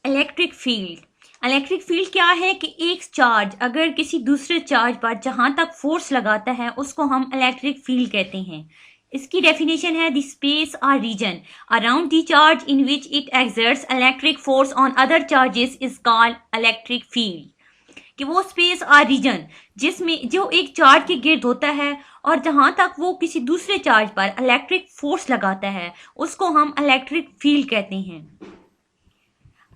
Electric field क्या है कि एक चार्ज अगर किसी दूसरे चार्ज पर जहां तक फोर्स लगाता है उसको हम इलेक्ट्रिक फील्ड कहते हैं। इसकी डेफिनेशन है द स्पेस और region around the charge in which it exerts electric force on other charges is called electric field. कि वो स्पेस और रीजन जिसमें जो एक चार्ज के गिर्द होता है और जहां तक वो किसी दूसरे चार्ज पर इलेक्ट्रिक फोर्स लगाता है उसको हम इलेक्ट्रिक फील्ड कहते हैं।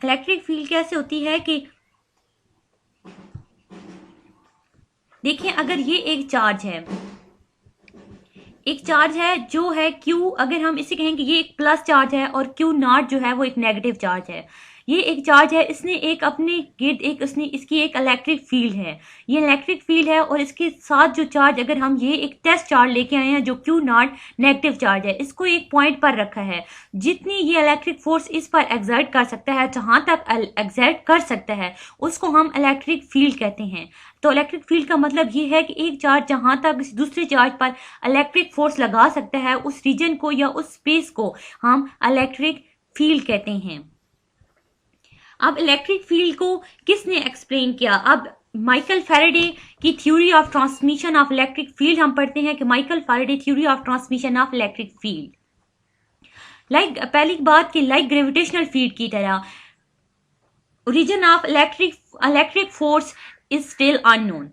इलेक्ट्रिक फील्ड कैसे होती है कि देखिए, अगर ये एक चार्ज है जो है Q, अगर हम इसे कहें कि ये एक प्लस चार्ज है और Q नॉट जो है वो एक नेगेटिव चार्ज है। ये एक चार्ज है, इसने एक अपने गिर्द इसकी एक इलेक्ट्रिक फील्ड है। ये इलेक्ट्रिक फील्ड है और इसके साथ जो चार्ज, अगर हम ये एक टेस्ट चार्ज लेके आए हैं जो Q नॉट नेगेटिव चार्ज है, इसको एक पॉइंट पर रखा है। जितनी ये इलेक्ट्रिक फोर्स इस पर एक्सर्ट कर सकता है, जहां तक एक्सर्ट कर सकता है, उसको हम इलेक्ट्रिक फील्ड कहते हैं। तो इलेक्ट्रिक फील्ड का मतलब ये है कि एक चार्ज जहां तक किसी दूसरे चार्ज पर इलेक्ट्रिक फोर्स लगा सकता है, उस रीजन को या उस स्पेस को हम इलेक्ट्रिक फील्ड कहते हैं। अब इलेक्ट्रिक फील्ड को किसने एक्सप्लेन किया? अब माइकल फैराडे की theory of transmission of electric field हम पढ़ते हैं कि Michael Faraday theory of transmission of electric field, पहली बात कि लाइक ग्रेविटेशनल फील्ड की तरह origin of electric force is still unknown,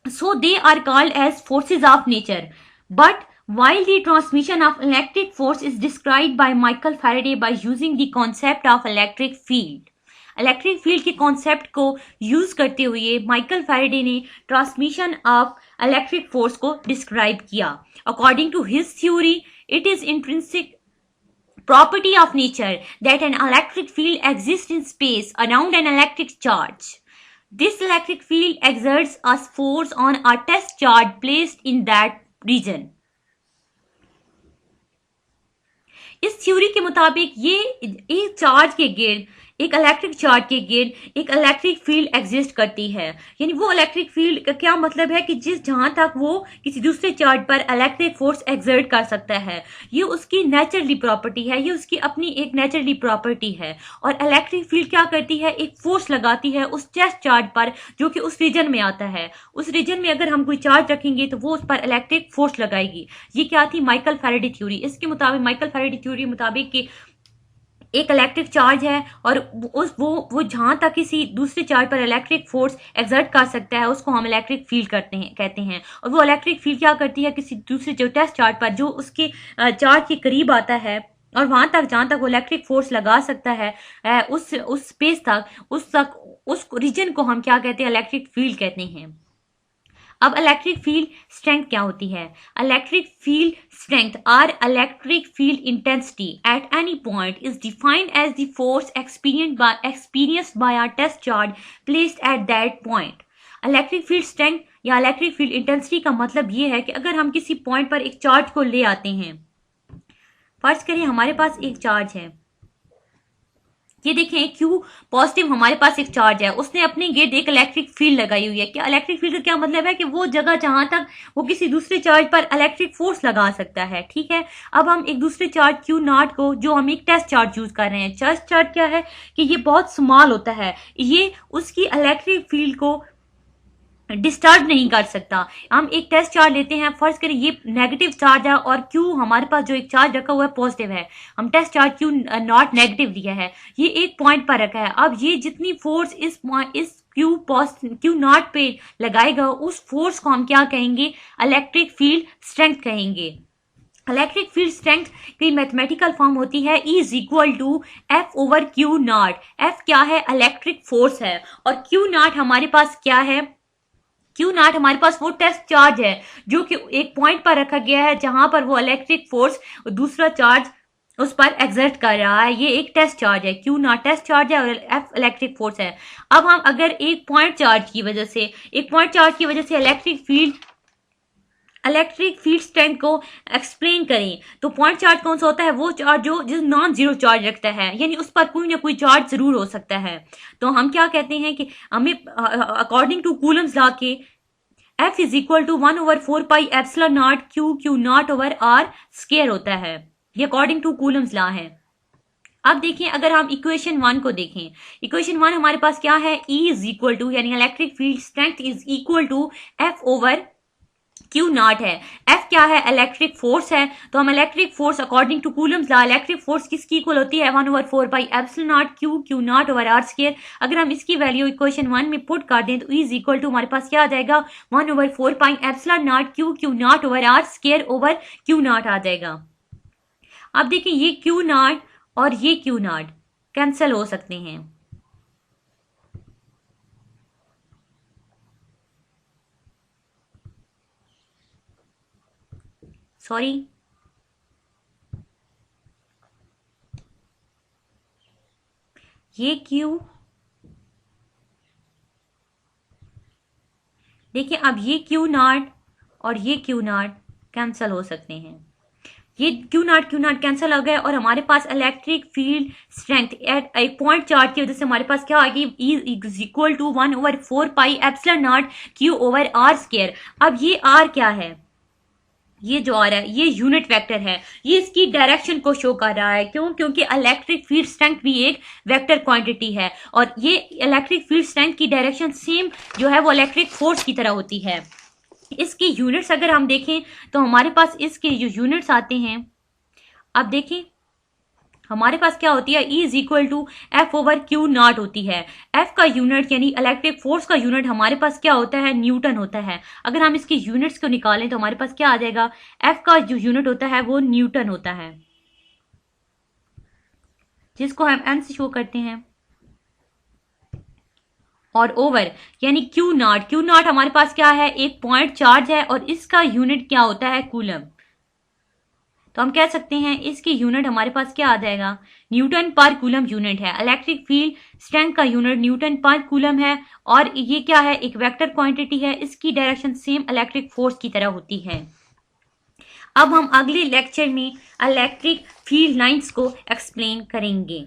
so they are called as forces of nature. But while the transmission of electric force is described by Michael Faraday by using the concept of electric field, electric field के concept को use करते हुए Michael Faraday ने transmission of electric force को describe किया। According to his theory, it is intrinsic property of nature that an electric field exists in space around an electric charge. This electric field exerts a force on a test charge placed in that region. इस theory के मुताबिक ये एक charge के गिर्द, एक electric charge के गिर्द एक इलेक्ट्रिक फील्ड एग्जिस्ट करती है। यानी वो इलेक्ट्रिक फील्ड का क्या मतलब है कि जहां तक वो किसी दूसरे चार्ज पर इलेक्ट्रिक फोर्स एक्सर्ट कर सकता है, ये उसकी नेचुरली प्रॉपर्टी है, ये उसकी अपनी एक नेचुरली प्रॉपर्टी है। और इलेक्ट्रिक फील्ड क्या करती है? एक फोर्स लगाती है उस टेस्ट चार्ज पर जो कि उस रीजन में आता है। उस रीजन में अगर हम कोई चार्ज रखेंगे तो वो उस पर इलेक्ट्रिक फोर्स लगाएगी। ये क्या थी? Michael Faraday theory. इसके मुताबिक, माइकल फैराडे थ्योरी मुताबिक कि एक इलेक्ट्रिक चार्ज है और वो जहां तक किसी दूसरे चार्ज पर इलेक्ट्रिक फोर्स एक्सर्ट कर सकता है उसको हम इलेक्ट्रिक फील्ड कहते हैं। और वो इलेक्ट्रिक फील्ड क्या करती है? किसी दूसरे जो टेस्ट चार्ज पर जो उसके चार्ज के करीब आता है और वहां तक जहां तक वो इलेक्ट्रिक फोर्स लगा सकता है उस स्पेस तक उस रीजन को हम क्या कहते हैं? इलेक्ट्रिक फील्ड कहते हैं। अब इलेक्ट्रिक फील्ड स्ट्रेंथ क्या होती है? इलेक्ट्रिक फील्ड स्ट्रेंथ और electric field intensity at any point is defined as the force experienced by a test charge placed at that point. Electric field strength या electric field intensity का मतलब ये है कि अगर हम किसी पॉइंट पर एक चार्ज को ले आते हैं, फर्ज करिए हमारे पास एक चार्ज है, ये देखें Q पॉजिटिव हमारे पास एक चार्ज है, उसने अपने गिर्द एक इलेक्ट्रिक फील्ड लगाई हुई है। क्या इलेक्ट्रिक फील्ड का क्या मतलब है? कि वो जगह जहां तक वो किसी दूसरे चार्ज पर इलेक्ट्रिक फोर्स लगा सकता है। ठीक है, अब हम एक दूसरे चार्ज Q नॉट को, जो हम एक टेस्ट चार्ज यूज कर रहे हैं, टेस्ट चार्ज क्या है कि ये बहुत स्मॉल होता है, ये उसकी इलेक्ट्रिक फील्ड को डिस्टर्ब नहीं कर सकता। हम एक टेस्ट चार्ज लेते हैं, फर्ज करें ये नेगेटिव चार्ज है और Q हमारे पास जो एक चार्ज रखा हुआ है पॉजिटिव है, हम test charge Q naught negative दिया है, ये एक पॉइंट पर रखा है। अब ये जितनी फोर्स इस Q नॉट पे लगाएगा उस फोर्स को हम क्या कहेंगे? इलेक्ट्रिक फील्ड स्ट्रेंथ कहेंगे। इलेक्ट्रिक फील्ड स्ट्रेंथ की मैथमेटिकल फॉर्म होती है E is equal to F over Q naught. F क्या है? इलेक्ट्रिक फोर्स है और Q नॉट हमारे पास क्या है? Q नॉट हमारे पास वो टेस्ट चार्ज है जो कि एक पॉइंट पर रखा गया है जहां पर वो इलेक्ट्रिक फोर्स दूसरा चार्ज उस पर एक्सर्ट कर रहा है। ये एक टेस्ट चार्ज है, Q नॉट टेस्ट चार्ज है और F इलेक्ट्रिक फोर्स है। अब हम अगर एक पॉइंट चार्ज की वजह से इलेक्ट्रिक फील्ड स्ट्रेंथ को एक्सप्लेन करें तो पॉइंट चार्ज कौन सा होता है? वो चार्ज जो नॉन जीरो चार्ज रखता है, यानी उस पर कोई ना कोई चार्ज जरूर हो सकता है। तो हम क्या कहते हैं कि हमें अकॉर्डिंग टू कूलम्स लॉ के F is equal to 1/4 pi epsilon naught Q naught over R square होता है। ये अकॉर्डिंग टू कूलम्स लॉ है। अब देखें, अगर हम इक्वेशन 1 को देखें, इक्वेशन 1 हमारे पास क्या है, E इज इक्वल टू, यानी electric field strength is equal to F over Q naught है। F क्या है, इलेक्ट्रिक फोर्स है। तो हम electric force according to Coulomb's law, electric force किसकी इक्वल होती है, 1/4 pi epsilon naught Q naught over are square. अगर हम इसकी वैल्यू इक्वेशन 1 में पुट कर दें तो E इज इक्वल टू हमारे पास क्या आ जाएगा, 1/4 pi epsilon naught Q naught over are square over Q naught आ जाएगा। अब देखिए, ये क्यू नॉट और ये क्यू नॉट कैंसिल हो सकते हैं। सॉरी, ये क्यू, देखिए अब ये क्यू नॉट और ये क्यू नॉट कैंसिल हो सकते हैं। ये क्यू नॉट कैंसिल हो गए और हमारे पास इलेक्ट्रिक फील्ड स्ट्रेंथ एट एक पॉइंट चार्ज की वजह से हमारे पास क्या आएगी, E is equal to 1/4 pi epsilon naught Q over are square. अब ये आर क्या है, ये जो आ रहा है ये यूनिट वेक्टर है, ये इसकी डायरेक्शन को शो कर रहा है। क्यों, क्योंकि इलेक्ट्रिक फील्ड स्ट्रेंथ भी एक वेक्टर क्वांटिटी है और ये इलेक्ट्रिक फील्ड स्ट्रेंथ की डायरेक्शन सेम जो है वो इलेक्ट्रिक फोर्स की तरह होती है। इसकी यूनिट्स अगर हम देखें तो हमारे पास इसके जो यूनिट्स आते हैं, अब देखें हमारे पास क्या होती है, E is equal to F over Q naught होती है। F का यूनिट यानी इलेक्ट्रिक फोर्स का यूनिट हमारे पास क्या होता है, न्यूटन होता है। अगर हम इसके यूनिट्स को निकालें तो हमारे पास क्या आ जाएगा, F का जो यूनिट होता है वो न्यूटन होता है, जिसको हम N से शो करते हैं। और ओवर यानी क्यू नॉट हमारे पास क्या है, एक पॉइंट चार्ज है और इसका यूनिट क्या होता है, कूलम। तो हम कह सकते हैं इसकी यूनिट हमारे पास क्या आ जाएगा, न्यूटन पर कूलम यूनिट है। इलेक्ट्रिक फील्ड स्ट्रेंथ का यूनिट न्यूटन पर कूलम है और ये क्या है, एक वेक्टर क्वांटिटी है, इसकी डायरेक्शन सेम इलेक्ट्रिक फोर्स की तरह होती है। अब हम अगले लेक्चर में इलेक्ट्रिक फील्ड लाइंस को एक्सप्लेन करेंगे।